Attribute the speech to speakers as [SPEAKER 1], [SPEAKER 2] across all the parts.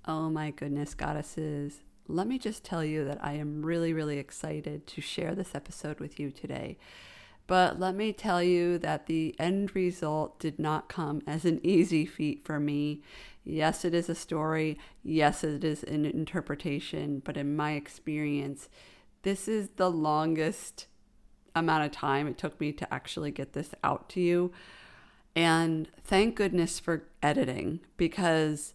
[SPEAKER 1] Oh my goodness, goddesses. Let me just tell you that I am really, really excited to share this episode with you today. But let me tell you that the end result did not come as an easy feat for me. Yes, it is a story. Yes, it is an interpretation. But in my experience, this is the longest amount of time it took me to actually get this out to you. And thank goodness for editing, because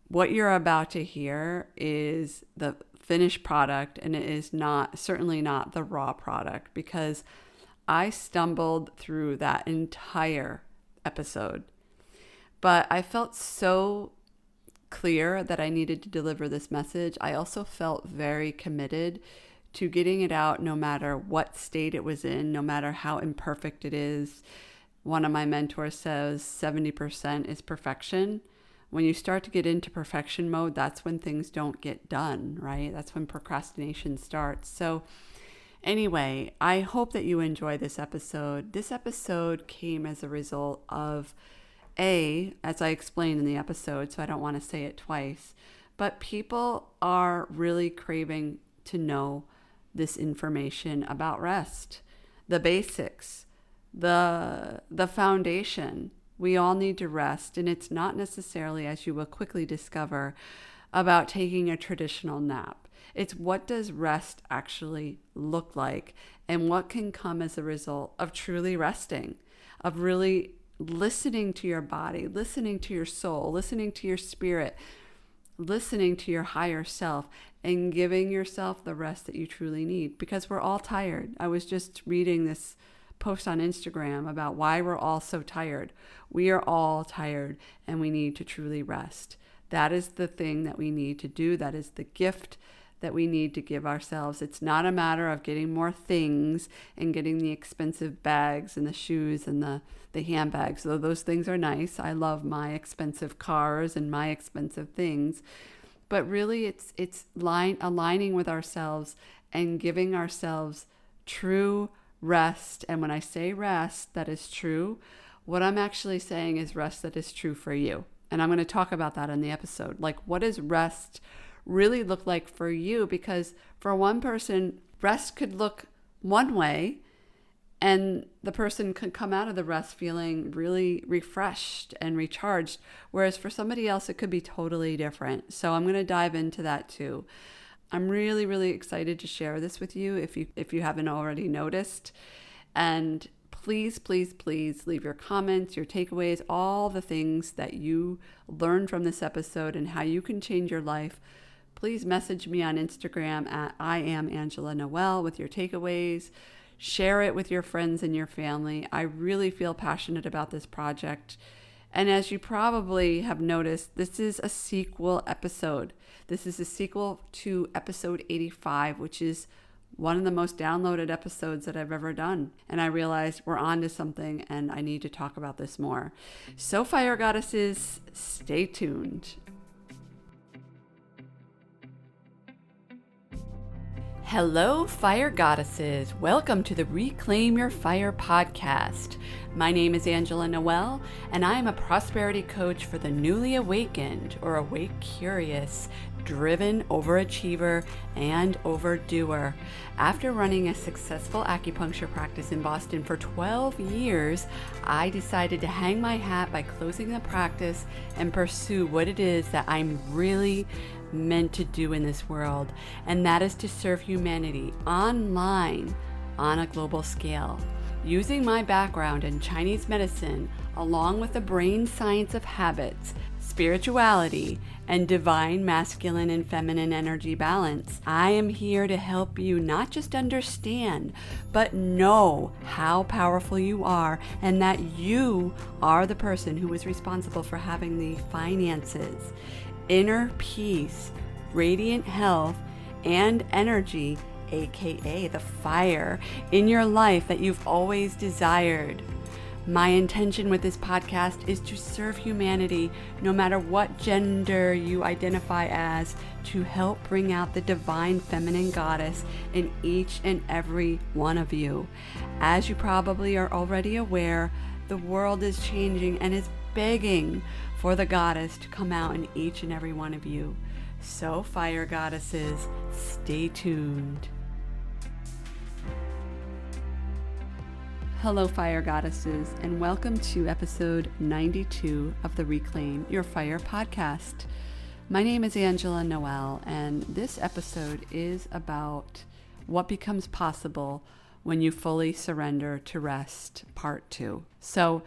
[SPEAKER 1] what you're about to hear is the finished product, and it is certainly not the raw product, because I stumbled through that entire episode. But I felt so clear that I needed to deliver this message. I also felt very committed to getting it out no matter what state it was in, no matter how imperfect it is. One of my mentors says 70% is perfection. When you start to get into perfection mode, that's when things don't get done, right? That's when procrastination starts. So anyway, I hope that you enjoy this episode. This episode came as a result of as I explained in the episode, so I don't want to say it twice, but people are really craving to know this information about rest, the basics, the foundation. We all need to rest, and it's not necessarily, as you will quickly discover, about taking a traditional nap. It's what does rest actually look like, and what can come as a result of truly resting, of really listening to your body, listening to your soul, listening to your spirit, listening to your higher self, and giving yourself the rest that you truly need, because we're all tired. I was just reading this post on Instagram about why we're all so tired. We are all tired, and we need to truly rest. That is the thing that we need to do. That is the gift that we need to give ourselves. It's not a matter of getting more things and getting the expensive bags and the shoes and the handbags, though those things are nice. I love my expensive cars and my expensive things. But really, it's aligning with ourselves and giving ourselves true rest. And when I say rest that is true, what I'm actually saying is rest that is true for you. And I'm going to talk about that in the episode. Like, what does rest really look like for you? Because for one person, rest could look one way, and the person could come out of the rest feeling really refreshed and recharged. Whereas for somebody else, it could be totally different. So I'm going to dive into that too. I'm really, really excited to share this with you if you haven't already noticed. And please, please, please leave your comments, your takeaways, all the things that you learned from this episode and how you can change your life. Please message me on Instagram at I am Angela Noel with your takeaways. Share it with your friends and your family. I really feel passionate about this project. And as you probably have noticed, this is a sequel episode. This is a sequel to episode 85, which is one of the most downloaded episodes that I've ever done. And I realized we're on to something, and I need to talk about this more. So fire goddesses, stay tuned. Hello, fire goddesses. Welcome to the Reclaim Your Fire podcast. My name is Angela Noel, and I am a prosperity coach for the newly awakened or awake curious, driven overachiever, and overdoer. After running a successful acupuncture practice in Boston for 12 years, I decided to hang my hat by closing the practice and pursue what it is that I'm really meant to do in this world, and that is to serve humanity online on a global scale. Using my background in Chinese medicine, along with the brain science of habits, spirituality, and divine masculine and feminine energy balance, I am here to help you not just understand, but know how powerful you are, and that you are the person who is responsible for having the finances, inner peace, radiant health, and energy, aka the fire, in your life that you've always desired. My intention with this podcast is to serve humanity, no matter what gender you identify as, to help bring out the divine feminine goddess in each and every one of you. As you probably are already aware, the world is changing and is begging for the goddess to come out in each and every one of you. So fire goddesses, stay tuned. Hello fire goddesses, and welcome to episode 92 of the Reclaim Your Fire podcast. My name is Angela Noel, and this episode is about what becomes possible when you fully surrender to rest, part 2. So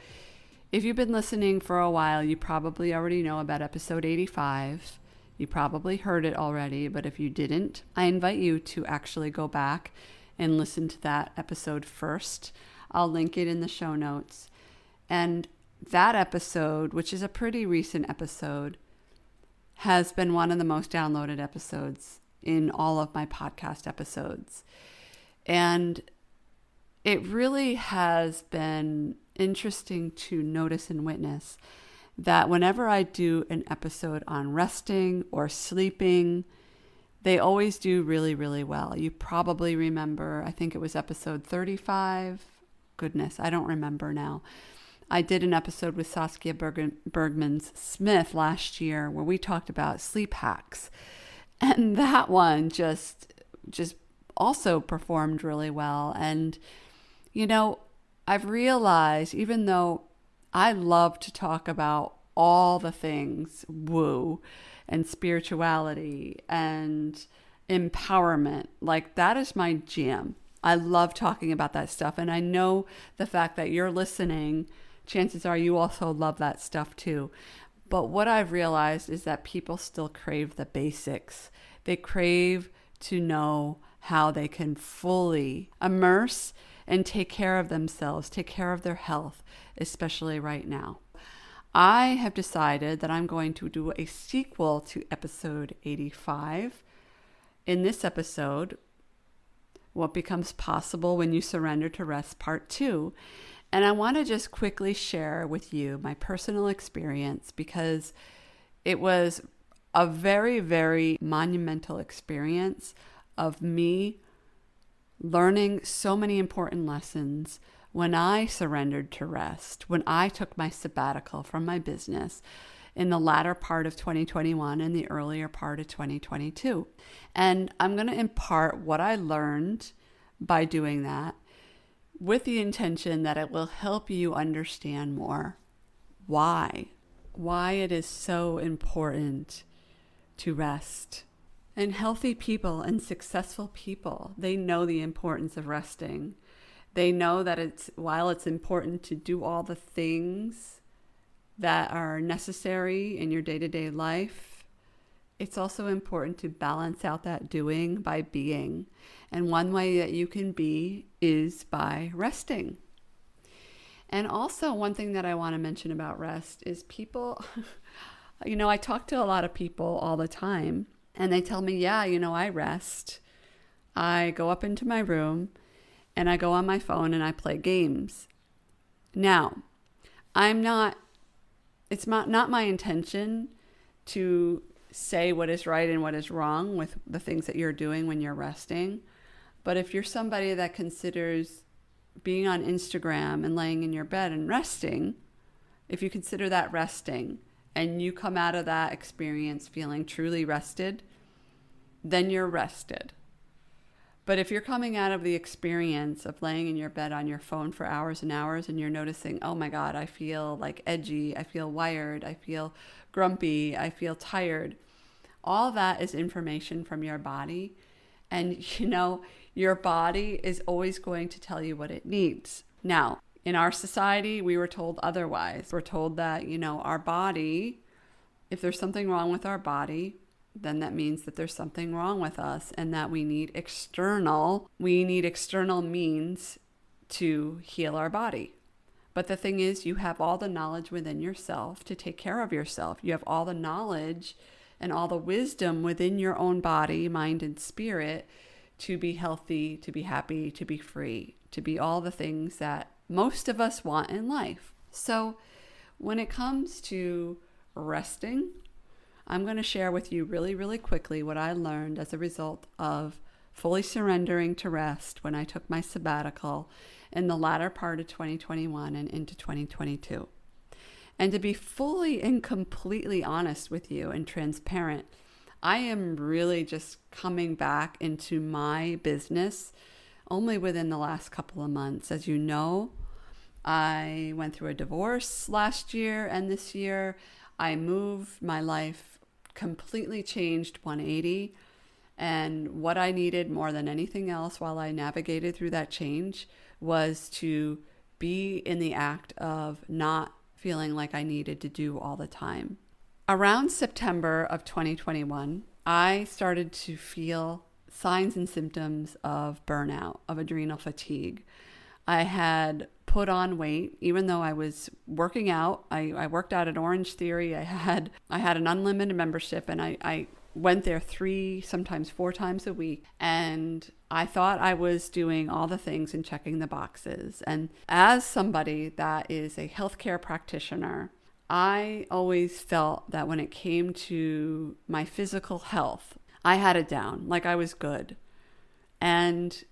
[SPEAKER 1] if you've been listening for a while, you probably already know about episode 85. You probably heard it already, but if you didn't, I invite you to actually go back and listen to that episode first. I'll link it in the show notes. And that episode, which is a pretty recent episode, has been one of the most downloaded episodes in all of my podcast episodes. And it really has been interesting to notice and witness that whenever I do an episode on resting or sleeping, they always do really, really well. You probably remember, I think it was episode 35. Goodness, I don't remember now. I did an episode with Saskia Bergmans Smith last year where we talked about sleep hacks. And that one just also performed really well. And, you know, I've realized, even though I love to talk about all the things woo and spirituality and empowerment, like that is my jam. I love talking about that stuff. And I know the fact that you're listening, chances are you also love that stuff too. But what I've realized is that people still crave the basics. They crave to know how they can fully immerse and take care of themselves, take care of their health, especially right now. I have decided that I'm going to do a sequel to episode 85. In this episode, What Becomes Possible When You Surrender to Rest, part 2. And I want to just quickly share with you my personal experience because it was a very, very monumental experience of me learning so many important lessons when I surrendered to rest, when I took my sabbatical from my business in the latter part of 2021 and the earlier part of 2022. And I'm going to impart what I learned by doing that with the intention that it will help you understand more why it is so important to rest. And healthy people and successful people, they know the importance of resting. They know that while it's important to do all the things that are necessary in your day-to-day life, it's also important to balance out that doing by being. And one way that you can be is by resting. And also one thing that I want to mention about rest is people, I talk to a lot of people all the time. And they tell me, yeah, I rest. I go up into my room and I go on my phone and I play games. Now, it's not my intention to say what is right and what is wrong with the things that you're doing when you're resting. But if you're somebody that considers being on Instagram and laying in your bed and resting, if you consider that resting, and you come out of that experience feeling truly rested, then you're rested. But if you're coming out of the experience of laying in your bed on your phone for hours and hours and you're noticing, oh my God, I feel like edgy, I feel wired, I feel grumpy, I feel tired, all that is information from your body. And your body is always going to tell you what it needs. Now, in our society, we were told otherwise. We're told that, our body, if there's something wrong with our body, then that means that there's something wrong with us and that we need external means to heal our body. But the thing is, you have all the knowledge within yourself to take care of yourself. You have all the knowledge and all the wisdom within your own body, mind, and spirit to be healthy, to be happy, to be free, to be all the things that most of us want in life. So when it comes to resting, I'm going to share with you really, really quickly what I learned as a result of fully surrendering to rest when I took my sabbatical in the latter part of 2021 and into 2022. And to be fully and completely honest with you and transparent, I am really just coming back into my business only within the last couple of months. As you know, I went through a divorce last year, and this year I moved. My life completely changed 180. And what I needed more than anything else while I navigated through that change was to be in the act of not feeling like I needed to do all the time. Around September of 2021, I started to feel signs and symptoms of burnout, of adrenal fatigue. I had put on weight, even though I was working out. I worked out at Orange Theory. I had an unlimited membership, and I went there 3, sometimes 4 times a week. And I thought I was doing all the things and checking the boxes. And as somebody that is a healthcare practitioner, I always felt that when it came to my physical health, I had it down, like I was good. And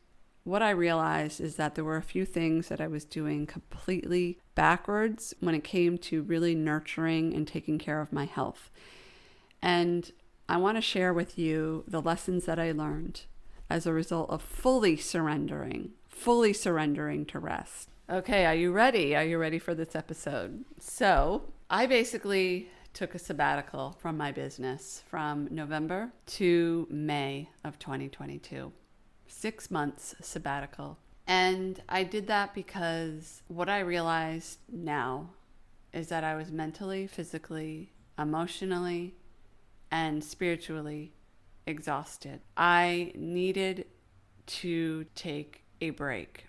[SPEAKER 1] what I realized is that there were a few things that I was doing completely backwards when it came to really nurturing and taking care of my health. And I want to share with you the lessons that I learned as a result of fully surrendering to rest. Okay, are you ready? Are you ready for this episode? So I basically took a sabbatical from my business from November to May of 2022. 6 months sabbatical. And I did that because what I realized now is that I was mentally, physically, emotionally, and spiritually exhausted. I needed to take a break.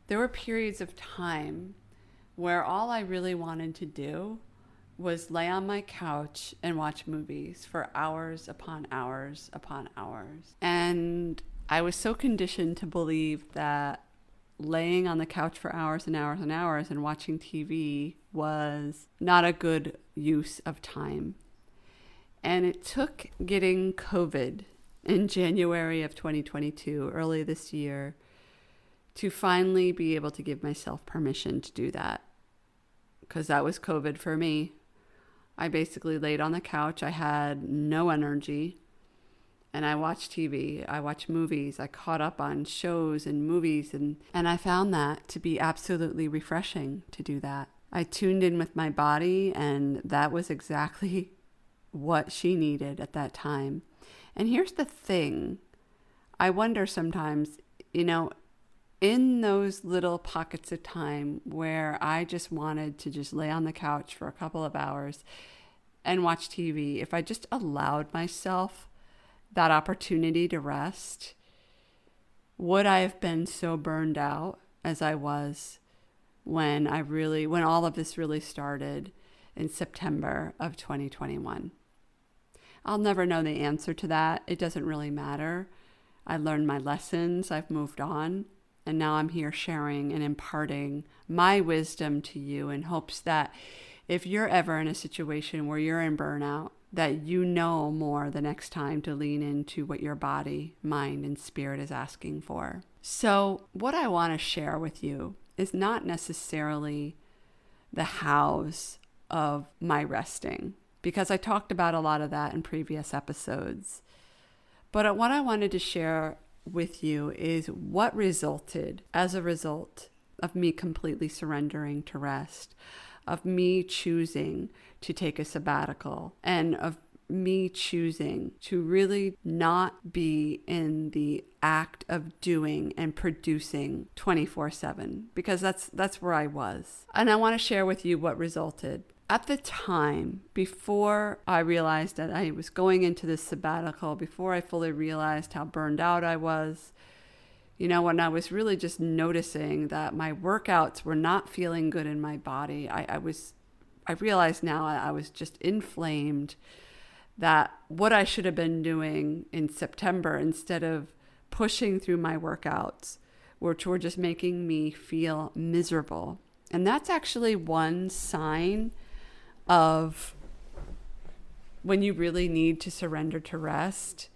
[SPEAKER 1] There were periods of time where all I really wanted to do was lay on my couch and watch movies for hours upon hours upon hours. And I was so conditioned to believe that laying on the couch for hours and hours and hours and watching TV was not a good use of time. And it took getting COVID in January of 2022, early this year, to finally be able to give myself permission to do that. Because that was COVID for me. I basically laid on the couch. I had no energy. And I watched TV. I watched movies. I caught up on shows and movies. And I found that to be absolutely refreshing to do that. I tuned in with my body, and that was exactly what she needed at that time. And here's the thing. I wonder sometimes, in those little pockets of time where I just wanted to just lay on the couch for a couple of hours and watch TV, if I just allowed myself that opportunity to rest, would I have been so burned out as I was when all of this really started in September of 2021? I'll never know the answer to that. It doesn't really matter. I learned my lessons. I've moved on. And now I'm here sharing and imparting my wisdom to you in hopes that if you're ever in a situation where you're in burnout, that you know more the next time to lean into what your body, mind, and spirit is asking for. So what I want to share with you is not necessarily the hows of my resting, because I talked about a lot of that in previous episodes. But what I wanted to share with you is what resulted as a result of me completely surrendering to rest, of me choosing to take a sabbatical, and of me choosing to really not be in the act of doing and producing 24/7, because that's where I was. And I want to share with you what resulted. At the time, before I realized that I was going into this sabbatical, before I fully realized how burned out I was, when I was really just noticing that my workouts were not feeling good in my body, I realized now I was just inflamed, that what I should have been doing in September instead of pushing through my workouts, which were just making me feel miserable. And that's actually one sign of when you really need to surrender to rest,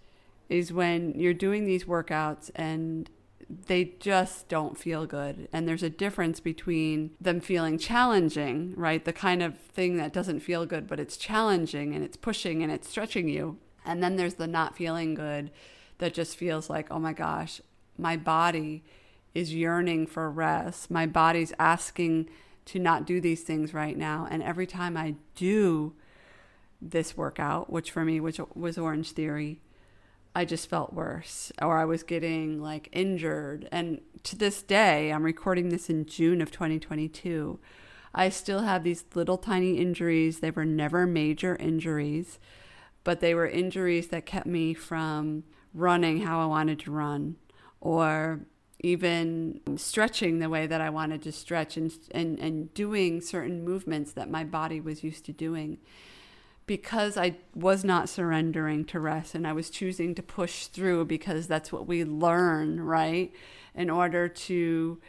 [SPEAKER 1] is when you're doing these workouts and they just don't feel good. And there's a difference between them feeling challenging, right? The kind of thing that doesn't feel good, but it's challenging and it's pushing and it's stretching you. And then there's the not feeling good that just feels like, oh my gosh, my body is yearning for rest. My body's asking to not do these things right now. And every time I do this workout, which for me, which was Orange Theory, I just felt worse, or I was getting like injured. And to this day, I'm recording this in June of 2022. I still have these little tiny injuries. They were never major injuries, but they were injuries that kept me from running how I wanted to run, or even stretching the way that I wanted to stretch, and doing certain movements that my body was used to doing, because I was not surrendering to rest, and I was choosing to push through, because that's what we learn, right? In order to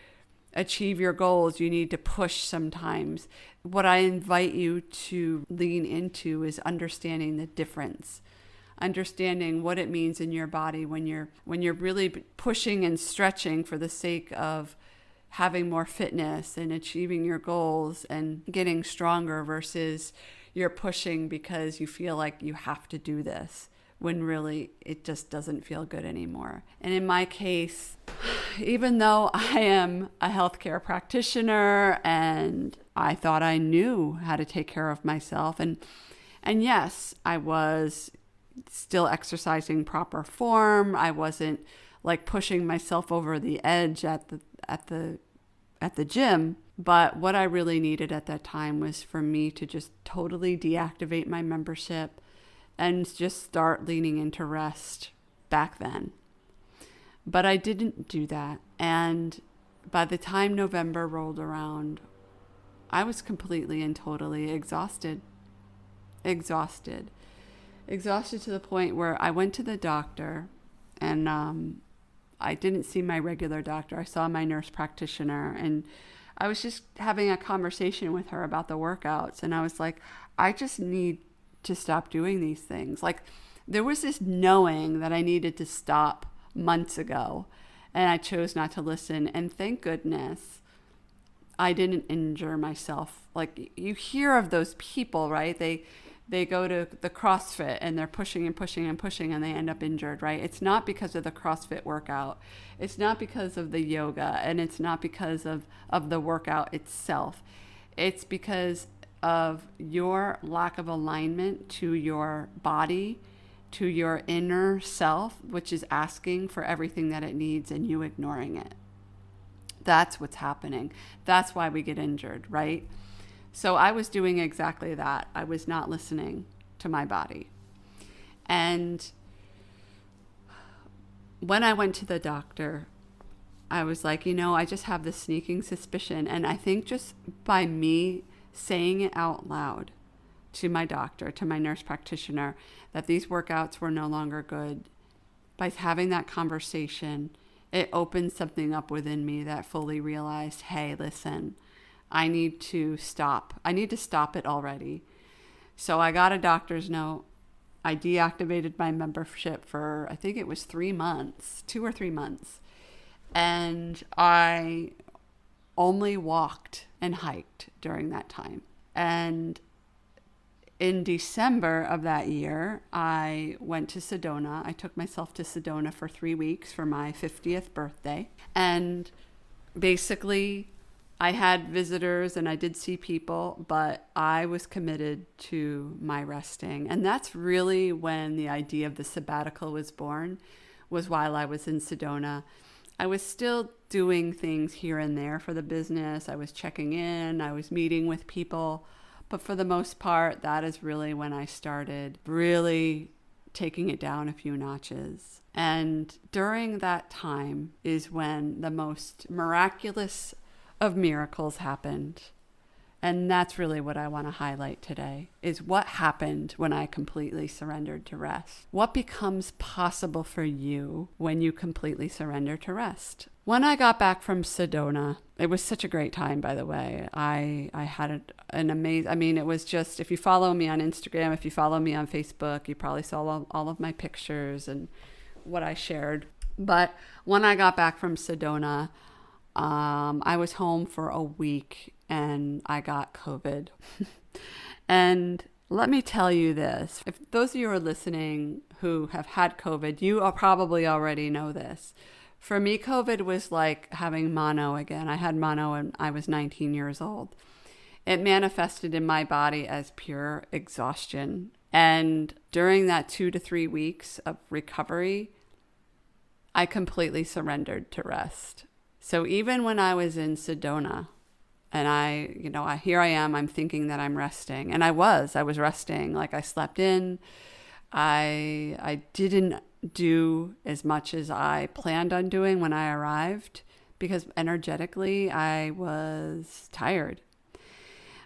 [SPEAKER 1] achieve your goals, you need to push sometimes. What I invite you to lean into is understanding the difference, understanding what it means in your body when you're really pushing and stretching for the sake of having more fitness and achieving your goals and getting stronger, versus you're pushing because you feel like you have to do this when really it just doesn't feel good anymore. And in my case, even though I am a healthcare practitioner and I thought I knew how to take care of myself, and yes, I was still exercising proper form. I wasn't like pushing myself over the edge at the gym. But what I really needed at that time was for me to just totally deactivate my membership and just start leaning into rest back then. But I didn't do that. And by the time November rolled around, I was completely and totally exhausted to the point where I went to the doctor, and I didn't see my regular doctor. I saw my nurse practitioner, and I was just having a conversation with her about the workouts. And I was like, I just need to stop doing these things. Like, there was this knowing that I needed to stop months ago, and I chose not to listen. And thank goodness I didn't injure myself. Like, you hear of those people, right? They go to the CrossFit and they're pushing and pushing and pushing, and they end up injured, right? It's not because of the CrossFit workout. It's not because of the yoga, and it's not because of the workout itself. It's because of your lack of alignment to your body, to your inner self, which is asking for everything that it needs, and you ignoring it. That's what's happening. That's why we get injured, right? So I was doing exactly that. I was not listening to my body. And when I went to the doctor, I was like, I just have this sneaking suspicion. And I think just by me saying it out loud to my doctor, to my nurse practitioner, that these workouts were no longer good, by having that conversation, it opened something up within me that fully realized, hey, listen, I need to stop. I need to stop it already. So I got a doctor's note. I deactivated my membership for, I think it was 3 months, 2 or 3 months. And I only walked and hiked during that time. And in December of that year, I went to Sedona. I took myself to Sedona for 3 weeks for my 50th birthday. And basically, I had visitors and I did see people, but I was committed to my resting. And that's really when the idea of the sabbatical was born, was while I was in Sedona. I was still doing things here and there for the business. I was checking in, I was meeting with people. But for the most part, that is really when I started really taking it down a few notches. And during that time is when the most miraculous of miracles happened. And that's really what I want to highlight today, is what happened when I completely surrendered to rest. What becomes possible for you when you completely surrender to rest? When I got back from Sedona, it was such a great time, by the way. I had an amazing, it was just, if you follow me on Instagram, if you follow me on Facebook, you probably saw all of my pictures, and what I shared. But when I got back from Sedona, I was home for a week and I got COVID. And let me tell you this. If those of you who are listening who have had COVID, you are probably already know this. For me, COVID was like having mono again. I had mono when I was 19 years old. It manifested in my body as pure exhaustion. And during that 2 to 3 weeks of recovery, I completely surrendered to rest. So even when I was in Sedona and here I am, I'm thinking that I'm resting. And I was resting. Like I slept in. I didn't do as much as I planned on doing when I arrived because energetically I was tired.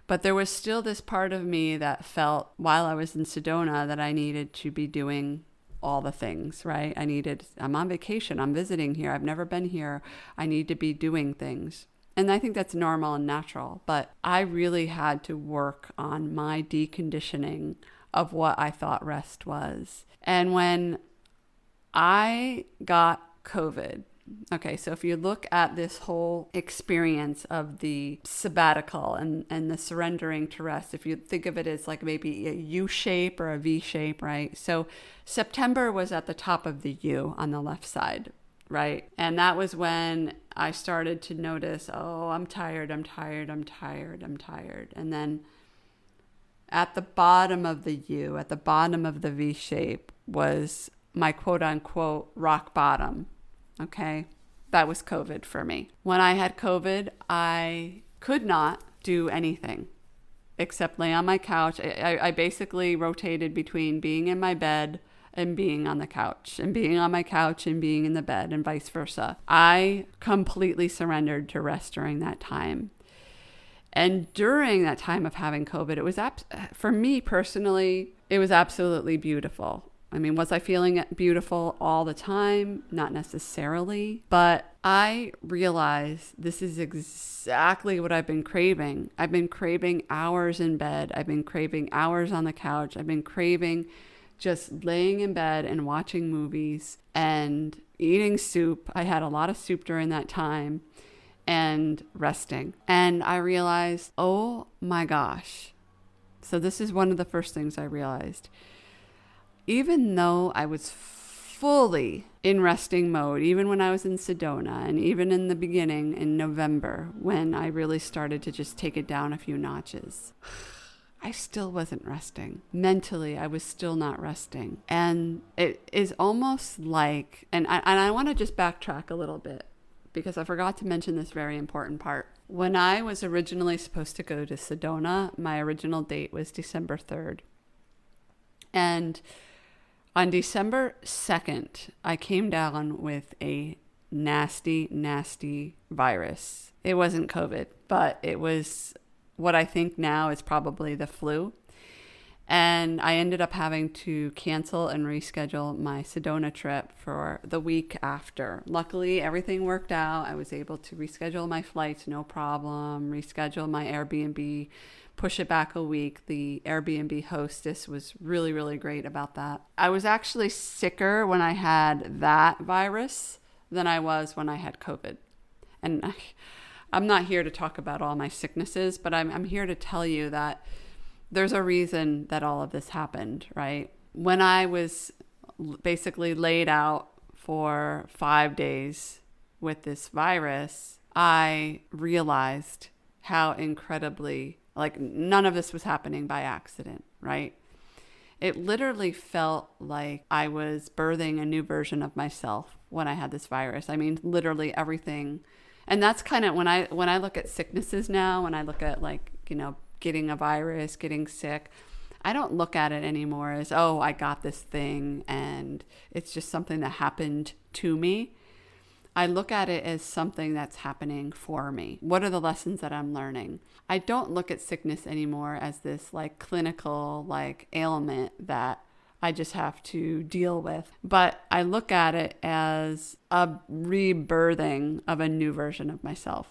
[SPEAKER 1] But there was still this part of me that felt while I was in Sedona that I needed to be doing all the things, right? I'm on vacation. I'm visiting here. I've never been here. I need to be doing things. And I think that's normal and natural. But I really had to work on my deconditioning of what I thought rest was. And when I got COVID, okay, so if you look at this whole experience of the sabbatical and the surrendering to rest, if you think of it as like maybe a U shape or a V shape, right? So September was at the top of the U on the left side, right? And that was when I started to notice, oh, I'm tired. And then at the bottom of the U, at the bottom of the V shape was my quote unquote rock bottom. Okay, that was COVID for me. When I had COVID, I could not do anything except lay on my couch. I basically rotated between being in my bed and being on the couch, and being on my couch and being in the bed, and vice versa. I completely surrendered to rest during that time. And during that time of having COVID, it was, for me personally, it was absolutely beautiful. I mean, was I feeling beautiful all the time? Not necessarily, but I realized this is exactly what I've been craving. I've been craving hours in bed. I've been craving hours on the couch. I've been craving just laying in bed and watching movies and eating soup. I had a lot of soup during that time and resting. And I realized, oh my gosh. So this is one of the first things I realized. Even though I was fully in resting mode, even when I was in Sedona and even in the beginning in November, when I really started to just take it down a few notches, I still wasn't resting. Mentally, I was still not resting. And it is almost like, and I want to just backtrack a little bit because I forgot to mention this very important part. When I was originally supposed to go to Sedona, my original date was December 3rd. And on December 2nd, I came down with a nasty, nasty virus. It wasn't COVID, but it was what I think now is probably the flu. And I ended up having to cancel and reschedule my Sedona trip for the week after. Luckily, everything worked out. I was able to reschedule my flights, no problem, reschedule my Airbnb, push it back a week. The Airbnb hostess was really, really great about that. I was actually sicker when I had that virus than I was when I had COVID. And I'm not here to talk about all my sicknesses, but I'm here to tell you that there's a reason that all of this happened, right? When I was basically laid out for 5 days with this virus, I realized how incredibly, like, none of this was happening by accident, right? It literally felt like I was birthing a new version of myself when I had this virus. I mean, literally everything. And that's kind of when I look at sicknesses now, when I look at, like, getting a virus, getting sick, I don't look at it anymore as, oh, I got this thing and it's just something that happened to me. I look at it as something that's happening for me. What are the lessons that I'm learning? I don't look at sickness anymore as this like clinical like ailment that I just have to deal with. But I look at it as a rebirthing of a new version of myself.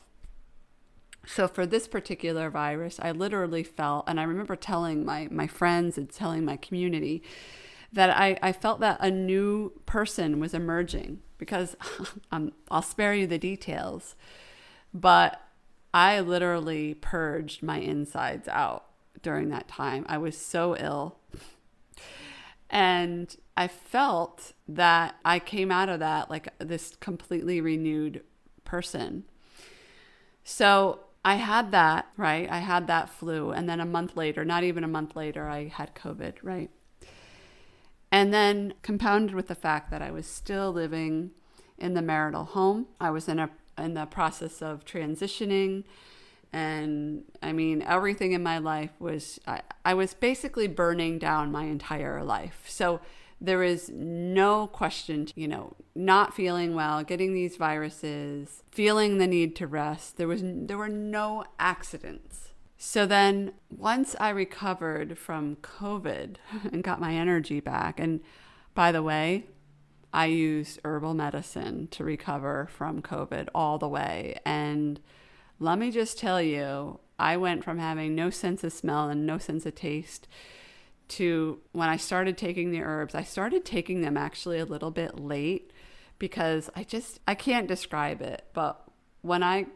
[SPEAKER 1] So for this particular virus, I literally felt, and I remember telling my friends and telling my community that I felt that a new person was emerging because I'll spare you the details, but I literally purged my insides out during that time. I was so ill. And I felt that I came out of that like this completely renewed person. So I had that, right? I had that flu. And then a month later, not even a month later, I had COVID, right? And then compounded with the fact that I was still living in the marital home. I was in the process of transitioning. And I mean, everything in my life was, I was basically burning down my entire life. So there is no question, not feeling well, getting these viruses, feeling the need to rest. There were no accidents. So then once I recovered from COVID and got my energy back, and by the way, I used herbal medicine to recover from COVID all the way. And let me just tell you, I went from having no sense of smell and no sense of taste to when I started taking the herbs. I started taking them actually a little bit late because I can't describe it. But when I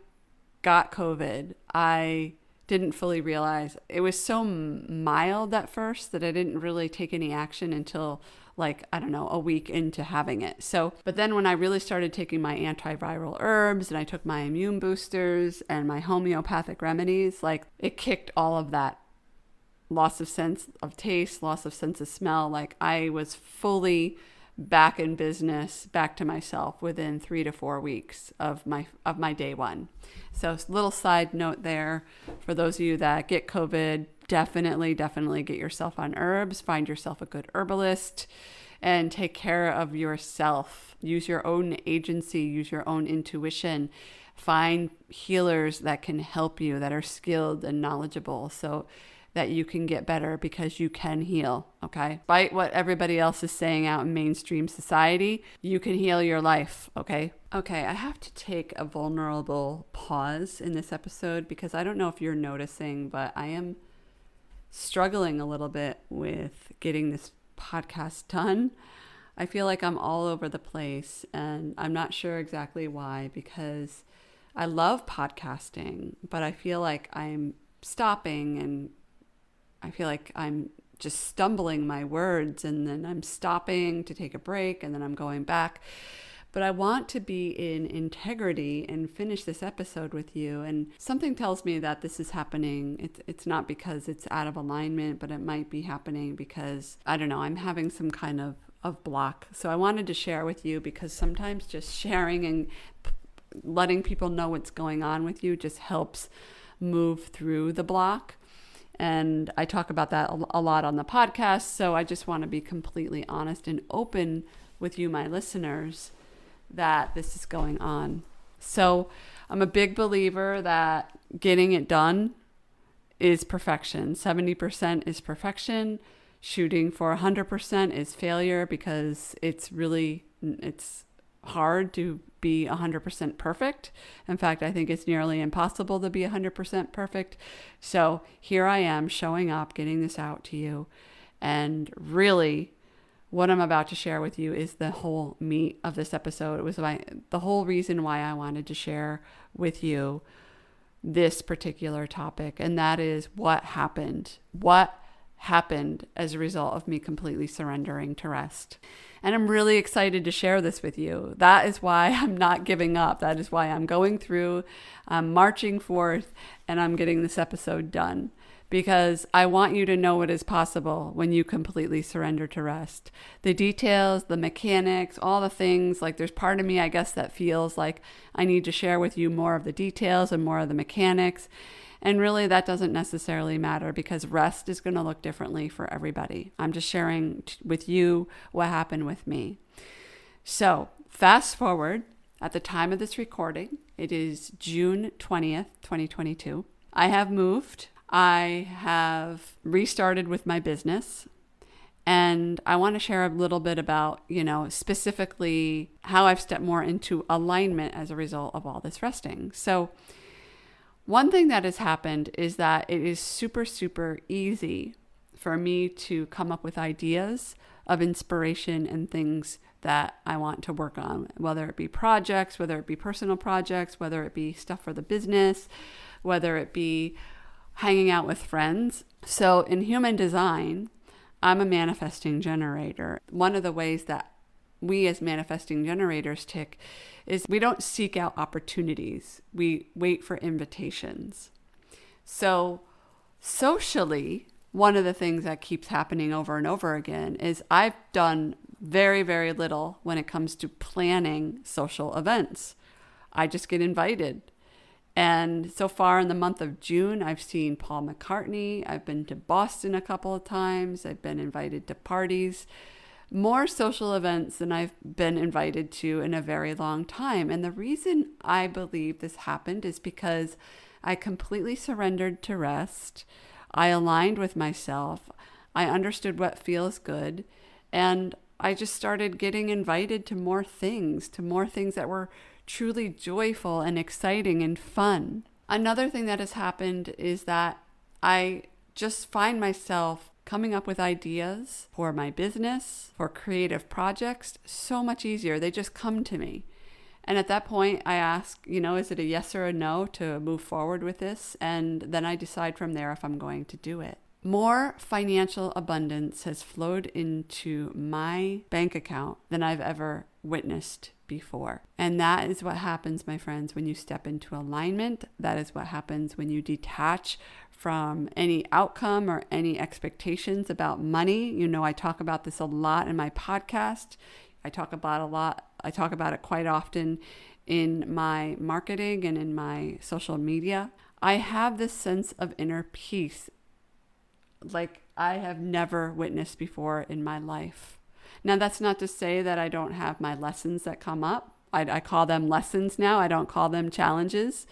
[SPEAKER 1] got COVID, I didn't fully realize it was so mild at first that I didn't really take any action until a week into having it. So, but then when I really started taking my antiviral herbs and I took my immune boosters and my homeopathic remedies, it kicked all of that loss of sense of taste, loss of sense of smell. I was fully back in business, back to myself within 3 to 4 weeks of my day one. So little side note there for those of you that get COVID, definitely get yourself on herbs, find yourself a good herbalist and take care of yourself. Use your own agency, use your own intuition, find healers that can help you, that are skilled and knowledgeable so that you can get better because you can heal, okay? Despite what everybody else is saying out in mainstream society, you can heal your life, okay? Okay, I have to take a vulnerable pause in this episode because I don't know if you're noticing, but I am struggling a little bit with getting this podcast done. I feel like I'm all over the place and I'm not sure exactly why because I love podcasting, but I feel like I'm stopping and I feel like I'm just stumbling my words and then I'm stopping to take a break and then I'm going back. But I want to be in integrity and finish this episode with you. And something tells me that this is happening. It's not because it's out of alignment, but it might be happening because, I don't know, I'm having some kind of block. So I wanted to share with you because sometimes just sharing and letting people know what's going on with you just helps move through the block. And I talk about that a lot on the podcast. So I just want to be completely honest and open with you, my listeners, that this is going on. So I'm a big believer that getting it done is perfection. 70% is perfection. Shooting for 100% is failure because it's hard to be 100% perfect. In fact, I think it's nearly impossible to be 100% perfect. So here I am showing up, getting this out to you. And really, what I'm about to share with you is the whole meat of this episode. It was the whole reason why I wanted to share with you this particular topic. And that is what happened. What happened as a result of me completely surrendering to rest. And I'm really excited to share this with you. That is why I'm not giving up. That is why I'm going through, I'm marching forth, and I'm getting this episode done. Because I want you to know what is possible when you completely surrender to rest. The details, the mechanics, all the things, there's part of me, I guess, that feels like I need to share with you more of the details and more of the mechanics. And really, that doesn't necessarily matter because rest is going to look differently for everybody. I'm just sharing with you what happened with me. So fast forward, at the time of this recording, it is June 20th, 2022. I have moved. I have restarted with my business. And I want to share a little bit about, specifically how I've stepped more into alignment as a result of all this resting. So one thing that has happened is that it is super, super easy for me to come up with ideas of inspiration and things that I want to work on, whether it be projects, whether it be personal projects, whether it be stuff for the business, whether it be hanging out with friends. So in human design, I'm a manifesting generator. One of the ways that we as manifesting generators tick is we don't seek out opportunities. We wait for invitations. So socially, one of the things that keeps happening over and over again is I've done very, very little when it comes to planning social events. I just get invited. And so far in the month of June, I've seen Paul McCartney. I've been to Boston a couple of times. I've been invited to parties. More social events than I've been invited to in a very long time. And the reason I believe this happened is because I completely surrendered to rest. I aligned with myself. I understood what feels good. And I just started getting invited to more things that were truly joyful and exciting and fun. Another thing that has happened is that I just find myself coming up with ideas for my business, for creative projects, so much easier. They just come to me. And at that point, I ask, is it a yes or a no to move forward with this? And then I decide from there if I'm going to do it. More financial abundance has flowed into my bank account than I've ever witnessed before. And that is what happens, my friends, when you step into alignment. That is what happens when you detach from any outcome or any expectations about money. I talk about this a lot in my podcast. I talk about it quite often in my marketing and in my social media. I have this sense of inner peace like I have never witnessed before in my life. Now, that's not to say that I don't have my lessons that come up. I call them lessons now. I don't call them challenges.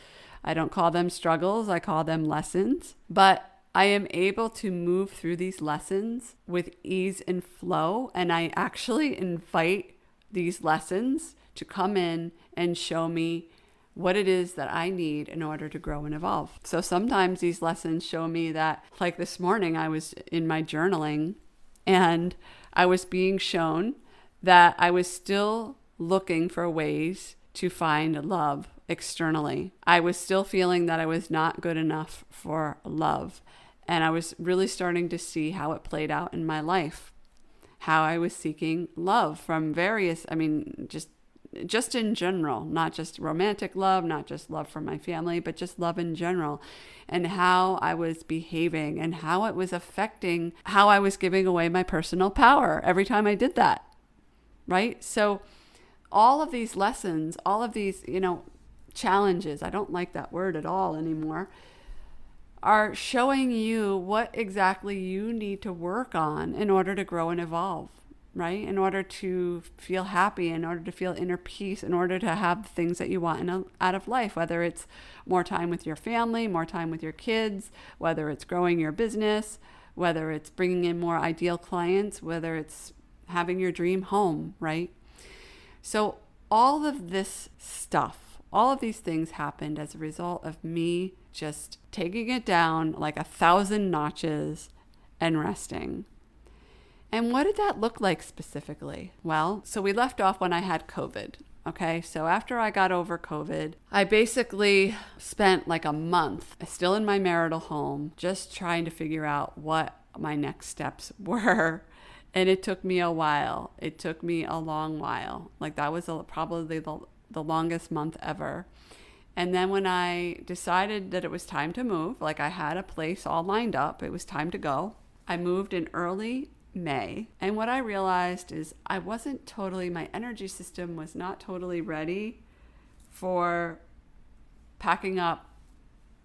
[SPEAKER 1] I don't call them struggles. I call them lessons. But I am able to move through these lessons with ease and flow. And I actually invite these lessons to come in and show me what it is that I need in order to grow and evolve. So sometimes these lessons show me that, like this morning, I was in my journaling and I was being shown that I was still looking for ways to find love externally. I was still feeling that I was not good enough for love. And I was really starting to see how it played out in my life, how I was seeking love from various, just in general, not just romantic love, not just love from my family, but just love in general, and how I was behaving and how it was affecting how I was giving away my personal power every time I did that, right? So all of these lessons, all of these, challenges, I don't like that word at all anymore, are showing you what exactly you need to work on in order to grow and evolve. Right? In order to feel happy, in order to feel inner peace, in order to have the things that you want out of life, whether it's more time with your family, more time with your kids, whether it's growing your business, whether it's bringing in more ideal clients, whether it's having your dream home, right? So all of this stuff, all of these things happened as a result of me just taking it down like 1,000 notches and resting. And what did that look like specifically? Well, so we left off when I had COVID. Okay, so after I got over COVID, I basically spent like a month still in my marital home, just trying to figure out what my next steps were. And it took me a while. It took me a long while. Like that was probably the longest month ever. And then when I decided that it was time to move, like I had a place all lined up, it was time to go. I moved in early May. And what I realized is my energy system was not totally ready for packing up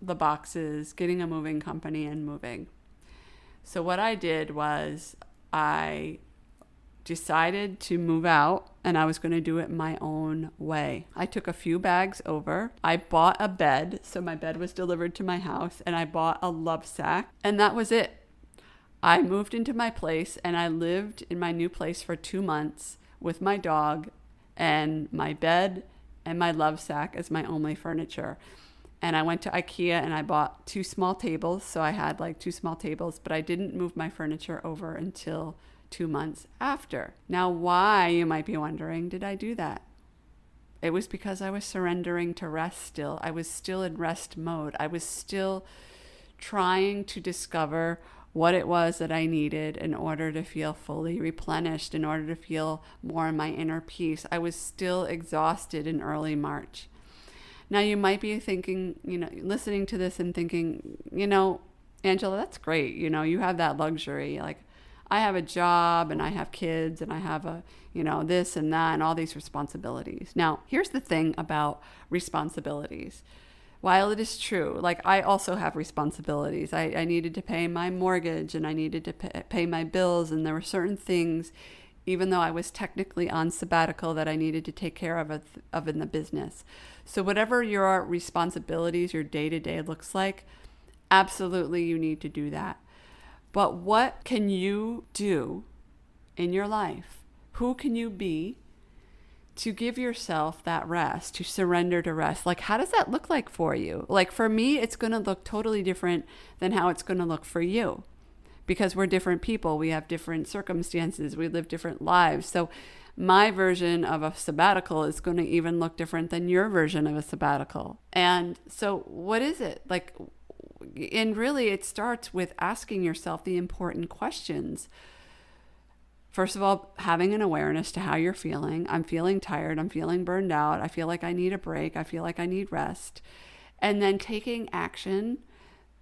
[SPEAKER 1] the boxes, getting a moving company and moving. So what I did was I decided to move out and I was going to do it my own way. I took a few bags over. I bought a bed. So my bed was delivered to my house and I bought a love sack and that was it. I moved into my place and I lived in my new place for 2 months with my dog and my bed and my love sack as my only furniture. And I went to IKEA and I bought 2 small tables. So I had like 2 small tables, but I didn't move my furniture over until 2 months after. Now, why, you might be wondering, did I do that? It was because I was surrendering to rest still. I was still in rest mode. I was still trying to discover what it was that I needed in order to feel fully replenished, in order to feel more in my inner peace. I was still exhausted in early March. Now, you might be thinking, listening to this and thinking, Angela, that's great. You have that luxury. Like, I have a job and I have kids and I have this and that and all these responsibilities. Now, here's the thing about responsibilities. While it is true, like, I also have responsibilities. I needed to pay my mortgage and I needed to pay my bills. And there were certain things, even though I was technically on sabbatical, that I needed to take care of in the business. So whatever your responsibilities, your day-to-day looks like, absolutely you need to do that. But what can you do in your life? Who can you be to give yourself that rest, to surrender to rest? Like, how does that look like for you? Like, for me, it's going to look totally different than how it's going to look for you, because we're different people. We have different circumstances. We live different lives. So my version of a sabbatical is going to even look different than your version of a sabbatical. And so what is it? Like, and really it starts with asking yourself the important questions. First of all, having an awareness to how you're feeling. I'm feeling tired. I'm feeling burned out. I feel like I need a break. I feel like I need rest. And then taking action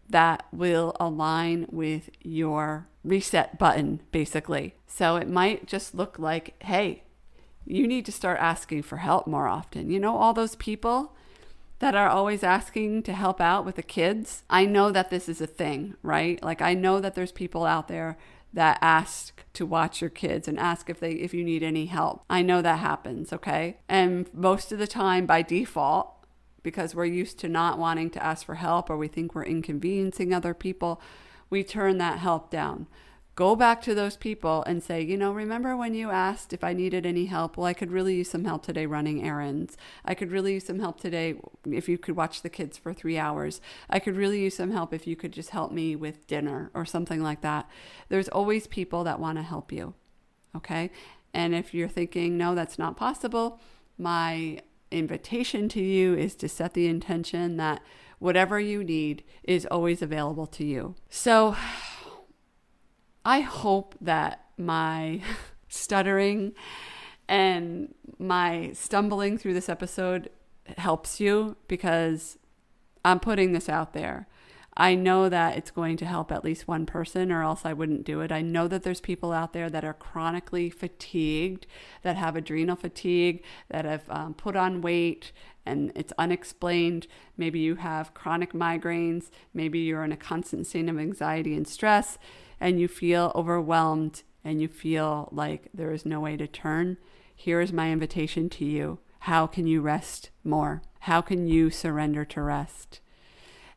[SPEAKER 1] that will align with your reset button, basically. So it might just look like, hey, you need to start asking for help more often. All those people that are always asking to help out with the kids. I know that this is a thing, right? Like, I know that there's people out there that ask to watch your kids and ask if you need any help. I know that happens, okay? And most of the time, by default, because we're used to not wanting to ask for help, or we think we're inconveniencing other people, we turn that help down. Go back to those people and say, remember when you asked if I needed any help? Well, I could really use some help today running errands. I could really use some help today if you could watch the kids for 3 hours. I could really use some help if you could just help me with dinner or something like that. There's always people that want to help you, okay? And if you're thinking, no, that's not possible, my invitation to you is to set the intention that whatever you need is always available to you. So I hope that my stuttering and my stumbling through this episode helps you, because I'm putting this out there. I know that it's going to help at least one person, or else I wouldn't do it. I know that there's people out there that are chronically fatigued, that have adrenal fatigue, that have put on weight, and it's unexplained. Maybe you have chronic migraines. Maybe you're in a constant state of anxiety and stress, and you feel overwhelmed, and you feel like there is no way to turn. Here is my invitation to you. How can you rest more? How can you surrender to rest?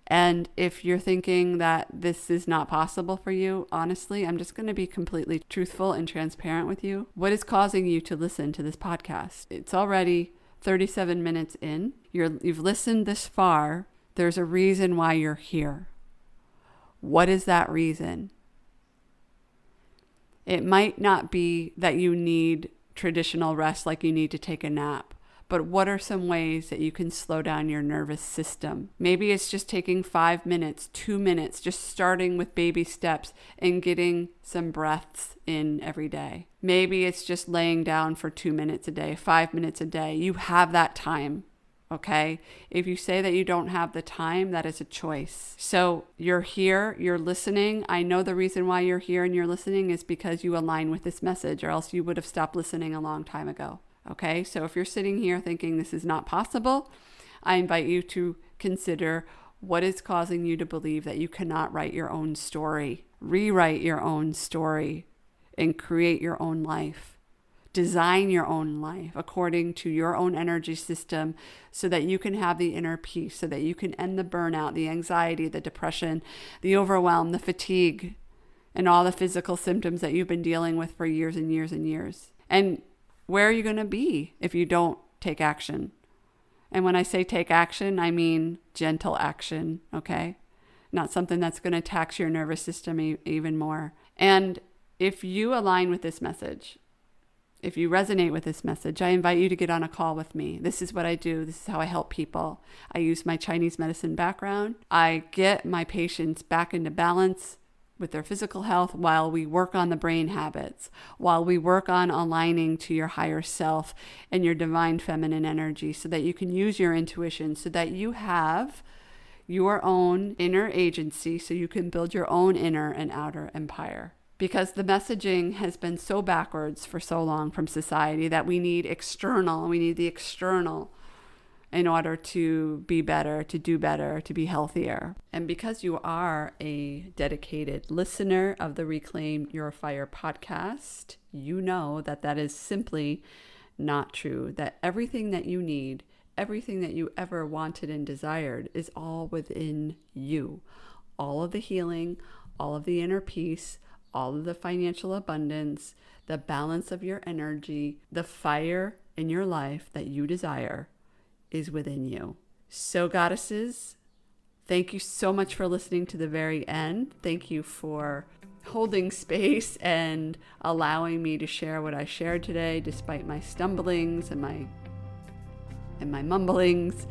[SPEAKER 1] And if you're thinking that this is not possible for you, honestly, I'm just going to be completely truthful and transparent with you. What is causing you to listen to this podcast? It's already 37 minutes in. You've listened this far. There's a reason why you're here. What is that reason? It might not be that you need traditional rest, like you need to take a nap. But what are some ways that you can slow down your nervous system? Maybe it's just taking 5 minutes, 2 minutes, just starting with baby steps and getting some breaths in every day. Maybe it's just laying down for 2 minutes a day, 5 minutes a day. You have that time, okay? If you say that you don't have the time, that is a choice. So you're here, you're listening. I know the reason why you're here and you're listening is because you align with this message, or else you would have stopped listening a long time ago. Okay, so if you're sitting here thinking this is not possible, I invite you to consider what is causing you to believe that you cannot write your own story, rewrite your own story, and create your own life. Design your own life according to your own energy system, so that you can have the inner peace, so that you can end the burnout, the anxiety, the depression, the overwhelm, the fatigue, and all the physical symptoms that you've been dealing with for years and years and years. And where are you going to be if you don't take action? And when I say take action, I mean gentle action, okay? Not something that's going to tax your nervous system even more. And If you align with this message, if you resonate with this message, I invite you to get on a call with me. This is what I do. This is how I help people. I use my Chinese medicine background. I get my patients back into balance with their physical health while we work on the brain habits, while we work on aligning to your higher self and your divine feminine energy so that you can use your intuition, so that you have your own inner agency, so you can build your own inner and outer empire. Because the messaging has been so backwards for so long from society that we need the external in order to be better, to do better, to be healthier. And because you are a dedicated listener of the Reclaim Your Fire podcast, you know that that is simply not true, that everything that you need, everything that you ever wanted and desired is all within you. All of the healing, all of the inner peace, all of the financial abundance, the balance of your energy, the fire in your life that you desire is within you. So goddesses, thank you so much for listening to the very end. Thank you for holding space and allowing me to share what I shared today, despite my stumblings and my mumblings.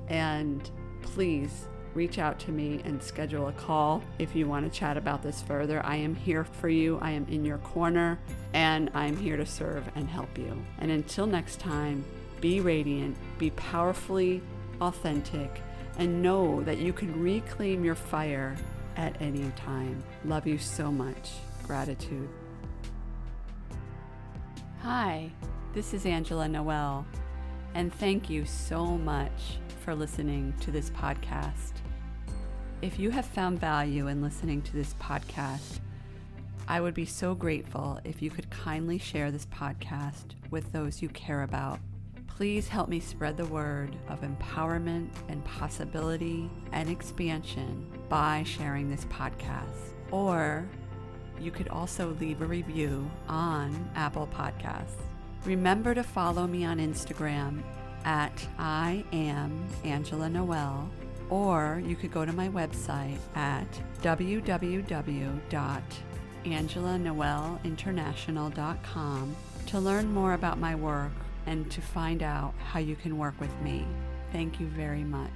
[SPEAKER 1] And please reach out to me and schedule a call if you want to chat about this further. I am here for you. I am in your corner, and I'm here to serve and help you. And until next time, be radiant, be powerfully authentic, and know that you can reclaim your fire at any time. Love you so much. Gratitude. Hi, this is Angela Noel, and thank you so much for listening to this podcast. If you have found value in listening to this podcast, I would be so grateful if you could kindly share this podcast with those you care about. Please help me spread the word of empowerment and possibility and expansion by sharing this podcast. Or you could also leave a review on Apple Podcasts. Remember to follow me on Instagram at I am Angela Noel, or you could go to my website at www.angelanoelinternational.com to learn more about my work and to find out how you can work with me. Thank you very much.